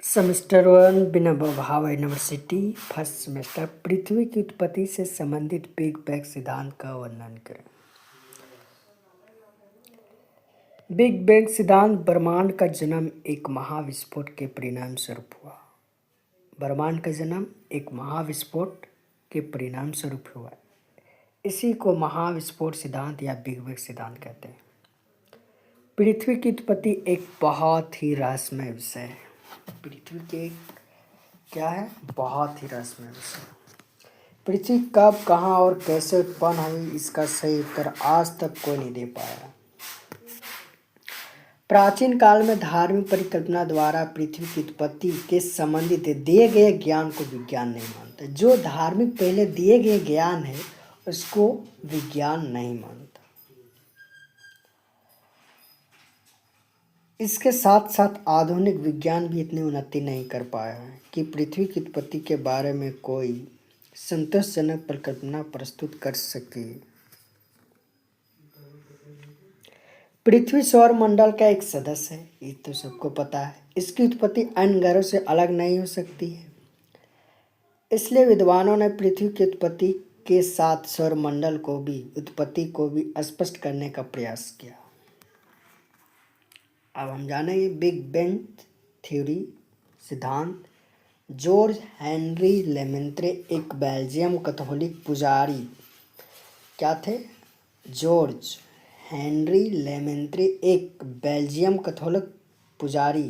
Semester 1 Vinoba Bhave university first semester. पृथ्वी की उत्पत्ति से संबंधित बिग बैंग सिद्धांत का वर्णन करें। बिग बैंग सिद्धांत ब्रह्मांड का जन्म एक महाविस्फोट के परिणाम स्वरूप हुआ। ब्रह्मांड का जन्म एक महाविस्फोट के परिणाम स्वरूप हुआ। इसी को महाविस्फोट सिद्धांत या बिग बैंग सिद्धांत कहते हैं। पृथ्वी की उत्पत्ति एक बहुत ही रहस्यमय विषय है। पृथ्वी के क्या है? बहुत ही रहस्यमय विषय। पृथ्वी कब, कहाँ और कैसे उत्पन्न हुई, इसका सही उत्तर आज तक कोई नहीं दे पाया। प्राचीन काल में धार्मिक परिकल्पना द्वारा पृथ्वी की उत्पत्ति के संबंधित दिए गए ज्ञान को विज्ञान नहीं मानता। जो धार्मिक पहले दिए गए ज्ञान है उसको विज्ञान नहीं मानता। इसके साथ साथ आधुनिक विज्ञान भी इतनी उन्नति नहीं कर पाया है कि पृथ्वी की उत्पत्ति के बारे में कोई संतोषजनक परिकल्पना प्रस्तुत कर सके। पृथ्वी सौर मंडल का एक सदस्य है, ये तो सबको पता है। इसकी उत्पत्ति अन्य ग्रहों से अलग नहीं हो सकती है। इसलिए विद्वानों ने पृथ्वी की उत्पत्ति के साथ सौर मंडल को भी उत्पत्ति को भी स्पष्ट करने का प्रयास किया। अब हम जानेंगे बिग बैंग थ्योरी सिद्धांत। जॉर्ज हेनरी लेमेंत्रे एक बेल्जियम कैथोलिक पुजारी क्या थे? जॉर्ज हेनरी लेमेंत्रे एक बेल्जियम कैथोलिक पुजारी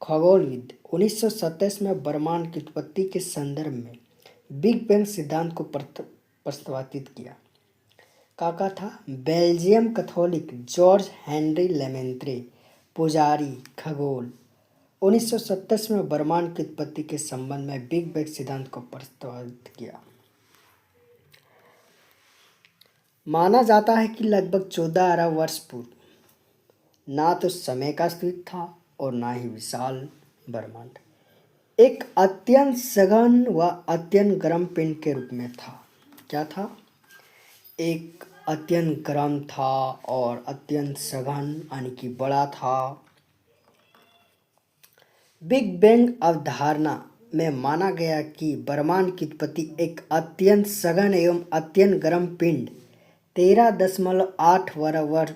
खगोलविद 1927 में ब्रह्मांड की उत्पत्ति के संदर्भ में बिग बैंग सिद्धांत को प्रस्तावित किया। का था? बेल्जियम कैथोलिक जॉर्ज हेनरी लेमेंत्रे पुजारी खगोल 1927 में ब्रह्मांड की उत्पत्ति के संबंध में बिग बैंग सिद्धांत को प्रस्तावित किया। माना जाता है कि लगभग 14 अरब वर्ष पूर्व ना तो समय का अस्तित्व था और ना ही विशाल ब्रह्मांड एक अत्यंत सघन व अत्यंत गर्म पिंड के रूप में था। क्या था? एक अत्यंत गर्म था और अत्यंत सघन यानी कि बड़ा था। बिग बैंग अवधारणा में माना गया कि ब्रह्मांड की उत्पत्ति एक अत्यंत सघन एवं अत्यंत गर्म पिंड 13.8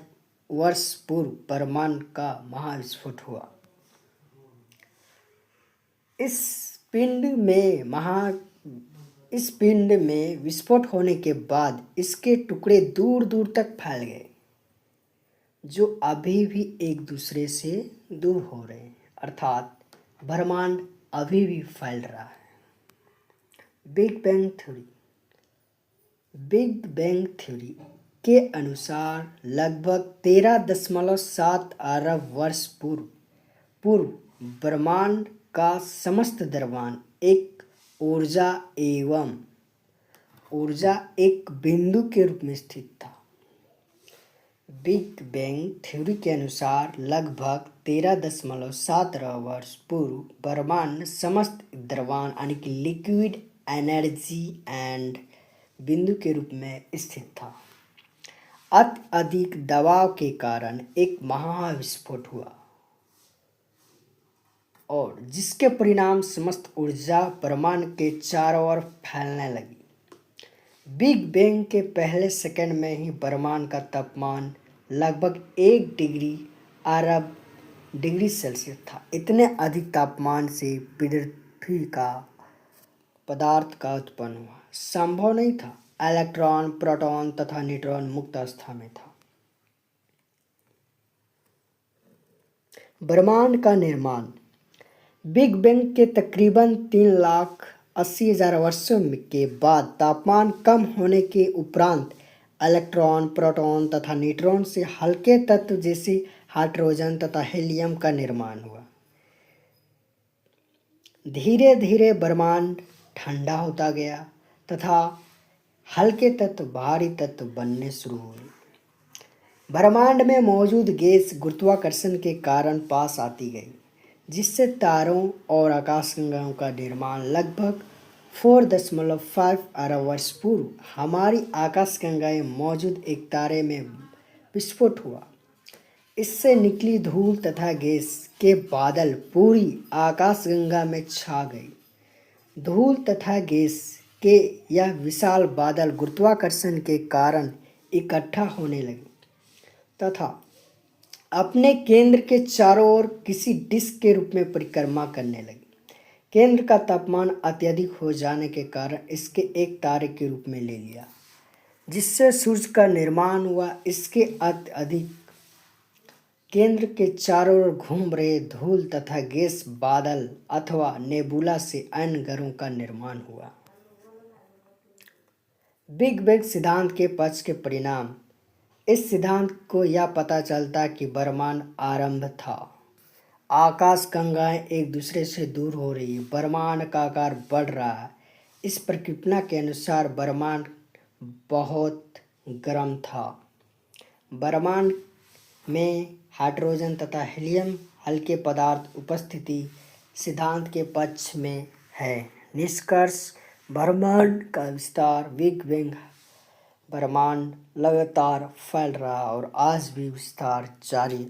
वर्ष पूर्व ब्रह्मांड का महाविस्फोट हुआ। इस पिंड में विस्फोट होने के बाद इसके टुकड़े दूर दूर तक फैल गए, जो अभी भी एक दूसरे से दूर हो रहे हैं, अर्थात ब्रह्मांड अभी भी फैल रहा है। बिग बैंग थ्योरी के अनुसार लगभग 13.7 अरब वर्ष पूर्व ब्रह्मांड का समस्त द्रव्यमान एक ऊर्जा एक बिंदु के रूप में स्थित था। बिग बैंग थ्योरी के अनुसार लगभग 13.7 अरब वर्ष पूर्व ब्रह्मांड समस्त द्रव्यमान यानी कि लिक्विड एनर्जी एंड बिंदु के रूप में स्थित था। अत्यधिक दबाव के कारण एक महाविस्फोट हुआ और जिसके परिणाम समस्त ऊर्जा ब्रह्मांड के चारों ओर फैलने लगी। बिग बैंग के पहले सेकंड में ही ब्रह्मांड का तापमान लगभग 1 डिग्री सेल्सियस था। इतने अधिक तापमान से पृथ्वी का पदार्थ का उत्पन्न हुआ संभव नहीं था। इलेक्ट्रॉन, प्रोटॉन तथा न्यूट्रॉन मुक्त अवस्था में था। ब्रह्मांड का निर्माण। बिग बैंग के तकरीबन 3,80,000 वर्षों के बाद तापमान कम होने के उपरांत इलेक्ट्रॉन, प्रोटॉन तथा न्यूट्रॉन से हल्के तत्व जैसे हाइड्रोजन तथा हीलियम का निर्माण हुआ। धीरे धीरे ब्रह्मांड ठंडा होता गया तथा हल्के तत्व भारी तत्व बनने शुरू हुए। ब्रह्मांड में मौजूद गैस गुरुत्वाकर्षण के कारण पास आती गई, जिससे तारों और आकाशगंगाओं का निर्माण लगभग 4.5 अरब वर्ष पूर्व हमारी आकाशगंगाएं मौजूद एक तारे में विस्फोट हुआ। इससे निकली धूल तथा गैस के बादल पूरी आकाशगंगा में छा गई। धूल तथा गैस के यह विशाल बादल गुरुत्वाकर्षण के कारण इकट्ठा होने लगे तथा अपने केंद्र के चारों ओर किसी डिस्क के रूप में परिक्रमा करने लगे। केंद्र का तापमान अत्यधिक हो जाने के कारण इसके एक तारे के रूप में ले लिया, जिससे सूर्य का निर्माण हुआ। इसके अत्यधिक केंद्र के चारों ओर घूम रहे धूल तथा गैस बादल अथवा नेबुला से अन्य ग्रहों का निर्माण हुआ। बिग बैंग सिद्धांत के पक्ष के परिणाम। इस सिद्धांत को यह पता चलता कि ब्रह्मांड आरंभ था। आकाश गंगाएं एक दूसरे से दूर हो रही है, ब्रह्मांड का आकार बढ़ रहा है। इस परिकल्पना के अनुसार ब्रह्मांड बहुत गर्म था। ब्रह्मांड में हाइड्रोजन तथा हीलियम हल्के पदार्थ उपस्थिति सिद्धांत के पक्ष में है। निष्कर्ष, ब्रह्मांड का विस्तार, बिग बैंग। ब्रह्मांड लगातार फैल रहा और आज भी विस्तार जारी